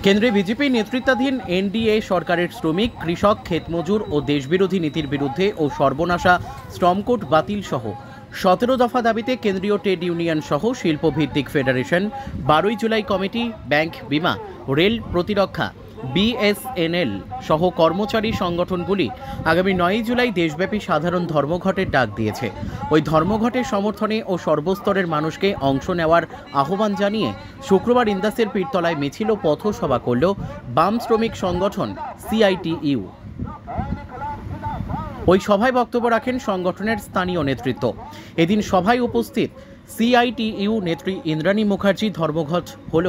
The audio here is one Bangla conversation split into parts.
কেন্দ্রে বিজেপি নেতৃত্বাধীন এনডিএ সরকারের শ্রমিক, কৃষক, ক্ষেতমজুর ও দেশবিরোধী নীতির বিরুদ্ধে ও সর্বনাশা শ্রম কোড বাতিল সহ 17 দফা দাবিতে কেন্দ্রীয় ট্রেড ইউনিয়ন সহ শিল্পভিত্তিক ফেডারেশন, 12 জুলাই কমিটি, ব্যাংক, বিমা, রেল, প্রতিরক্ষা, বিএসএনএল সহ কর্মচারী সংগঠনগুলি আগামী 9 জুলাই দেশব্যাপী সাধারণ ধর্মঘটের ডাক দিয়েছে। ওই ধর্মঘটের সমর্থনে ও সর্বস্তরের মানুষকে অংশ নেওয়ার আহ্বান জানিয়ে শুক্রবার ইন্দাসের পীরতলায় মিছিল ও পথসভা করল বাম শ্রমিক সংগঠন সিআইটিইউ। ওই সভায় বক্তব্য রাখেন সংগঠনের স্থানীয় নেতৃত্ব। এদিন সভায় উপস্থিত সিআইটিইউ নেত্রী ইন্দ্রাণী মুখার্জি ধর্মঘট হল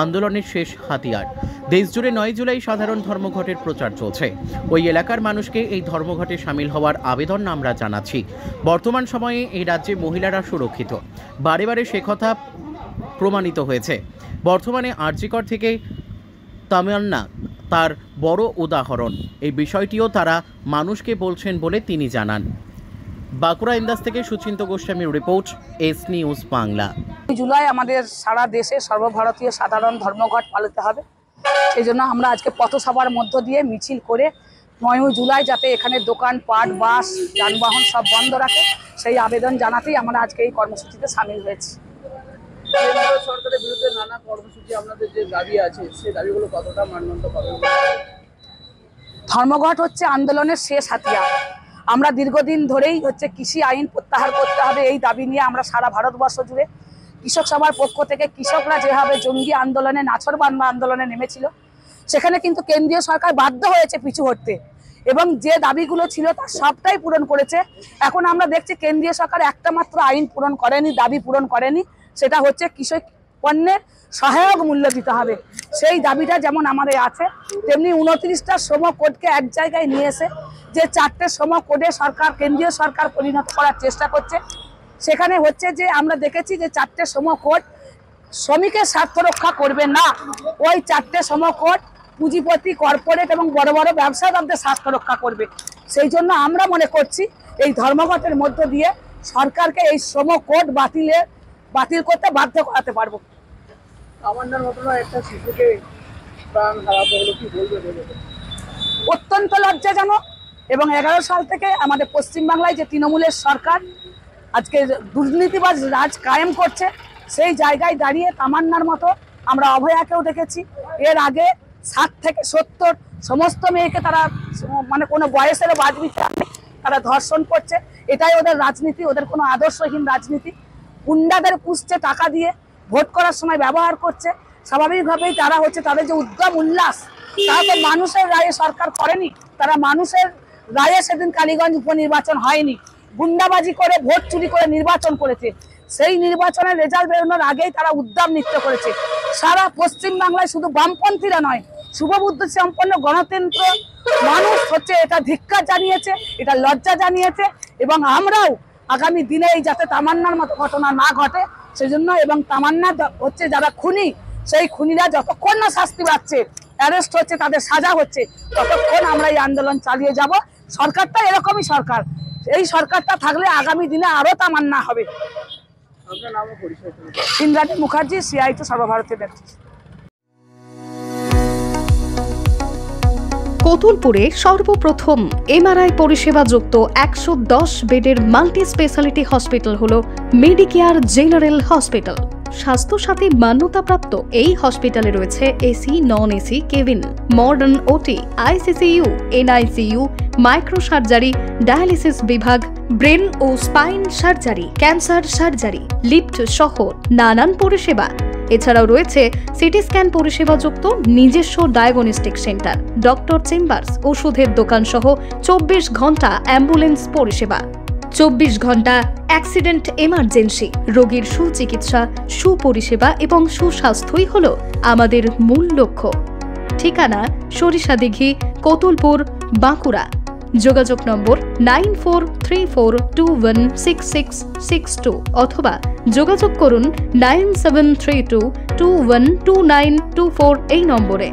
আন্দোলনের শেষ হাতিয়ার। দেশজুড়ে 9 জুলাই সাধারণ ধর্মঘটের প্রচার চলছে। ওই এলাকার মানুষকে এই ধর্মঘটে সামিল হওয়ার আবেদন আমরা জানাচ্ছি। বর্তমান সময়ে এই রাজ্যে মহিলারা সুরক্ষিত, বারে বারে সে কথা প্রমাণিত হয়েছে। বর্তমানে আরজিকর থেকে তামান্না তার বড় উদাহরণ। এই বিষয়টিও তারা মানুষকে বলছেন বলে তিনি জানান। বাঁকুড়া ইন্দাস থেকে সুচিন্ত গোস্বামীর report, S news Bangla. July আমাদের সারা দেশে সর্বভারতীয় সাধারণ ধর্মঘট পালিত হবে। সেই জন্য আমরা আজকে পথসভার মধ্য দিয়ে মিছিল করে 9 জুলাই যাতে এখানে দোকান পাট, বাস, যানবাহন সব বন্ধ রাখে সেই আবেদন জানাতেই আমরা আজকে এই কর্মসূচিতে সামিল হয়েছি। সরকারের বিরুদ্ধে নানা কর্মসূচি আপনাদের যে দাবি আছে সেই দাবিগুলো কতটা মান্যতা পাবে? ধর্মঘট হচ্ছে আন্দোলনের শেষ হাতিয়ার। আমরা দীর্ঘদিন ধরেই কৃষি আইন প্রত্যাহার করতে হবে এই দাবি নিয়ে আমরা সারা ভারতবর্ষ জুড়ে কৃষক সভার পক্ষ থেকে কৃষকরা যেভাবে জঙ্গি আন্দোলনে, নাছোড়বান্ধা আন্দোলনে নেমেছিল, সেখানে কিন্তু কেন্দ্রীয় সরকার বাধ্য হয়েছে পিছু হটতে এবং যে দাবিগুলো ছিল তার সবটাই পূরণ করেছে। এখন আমরা দেখছি কেন্দ্রীয় সরকার একটা মাত্র আইন পূরণ করেনি, দাবি পূরণ করেনি, সেটা হচ্ছে কৃষক পণ্যের সহায়ক মূল্য দিতে হবে। সেই দাবিটা যেমন আমাদের আছে, তেমনি 29টা শ্রম কোডকে এক জায়গায় নিয়ে এসে যে 4টে শ্রম কোডে সরকার, কেন্দ্রীয় সরকার পরিণত করার চেষ্টা করছে। সেখানে হচ্ছে যে আমরা দেখেছি যে 4টে শ্রম কোড শ্রমিকের স্বার্থ রক্ষা করবে না, ওই 4টে শ্রম কোড পুঁজিপতি, কর্পোরেট এবং বড় বড় ব্যবসাদারদের স্বার্থ রক্ষা করবে। সেই জন্য আমরা মনে করছি এই ধর্মঘটের মধ্য দিয়ে সরকারকে এই শ্রম কোড বাতিল করতে বাধ্য করাতে পারবো। তামান্নার ঘটনা একটা শিশুকে প্রাণ হারাতে হলো, কি বলবে? অত্যন্ত লজ্জাজনক। এবং 11 সাল থেকে আমাদের পশ্চিমবাংলায় যে তৃণমূলের সরকার আজকে দুর্নীতিবাজ রাজ কায়েম করছে, সেই জায়গায় দাঁড়িয়ে তামান্নার মতো আমরা অভয়াকেও দেখেছি। এর আগে 60 থেকে 70 সমস্ত মেয়েকে তারা মানে কোনো বয়সেরও বাদ বিচার নেই, তারা ধর্ষণ করছে। এটাই ওদের রাজনীতি, ওদের কোনো আদর্শহীন রাজনীতি। গুন্ডাদের পুষছে টাকা দিয়ে, ভোট করার সময় ব্যবহার করছে। স্বাভাবিকভাবেই তারা তাদের যে উদ্যম উল্লাস, তারা তো মানুষের রায়ে সরকার করেনি, তারা মানুষের রায়ে সেদিন কালীগঞ্জ উপনির্বাচন হয়নি, গুন্ডাবাজি করে ভোট চুরি করে নির্বাচন করেছে। সেই নির্বাচনের রেজাল্ট বেরোনোর আগেই তারা উদ্যম নৃত্য করেছে। সারা পশ্চিমবাংলায় শুধু বামপন্থীরা নয়, শুভবুদ্ধি সম্পন্ন গণতন্ত্র মানুষ এটা ধিক্কার জানিয়েছে, এটা লজ্জা জানিয়েছে। এবং আমরাও আগামী দিনে এই যাতে তামান্নার মতো ঘটনা না ঘটে সেজন্য, এবং তামান্না যারা খুনি, সেই খুনিরা যতক্ষণ না শাস্তি পাচ্ছে, অ্যারেস্ট হচ্ছে, তাদের সাজা হচ্ছে, ততক্ষণ আমরা এই আন্দোলন চালিয়ে যাব। সরকারটা এরকমই সরকার, এই সরকারটা থাকলে আগামী দিনে আরো তামান্না হবে। আপনার নাম ও পরিচয়? ইন্দ্রাণী মুখার্জি, সিআইটিইউ সর্বভারতীয় নেত্রী। কোতুলপুরে সর্বপ্রথম এমআরআই পরিষেবা যুক্ত 110 বেডের মাল্টি স্পেশালিটি হসপিটাল হল মেডিকেয়ার জেনারেল হসপিটাল। স্বাস্থ্যসাথী মান্যতাপ্রাপ্ত এই হসপিটালে রয়েছে AC, non AC cabin, modern OT, ICCU, NICU, micro surgery, dialysis বিভাগ, ব্রেন ও spine surgery, cancer surgery, lift সহ নানান পরিষেবা। এছাড়াও রয়েছে সিটি স্ক্যান পরিষেবা যুক্ত নিজস্ব ডায়াগনস্টিক সেন্টার, ডক্টর চেম্বার্স, ওষুধের দোকান সহ 24 ঘন্টা অ্যাম্বুলেন্স পরিষেবা। 24 ঘন্টা অ্যাক্সিডেন্ট এমার্জেন্সি, রোগীর সুচিকিৎসা, সুপরিষেবা এবং সুস্বাস্থ্যই হল আমাদের মূল লক্ষ্য। ঠিকানা সরিষাদিঘি, কোতুলপুর, বাঁকুড়া। যোগাযোগ নম্বর 9434216662 অথবা যোগাযোগ করুন 9732212924 এই নম্বরে।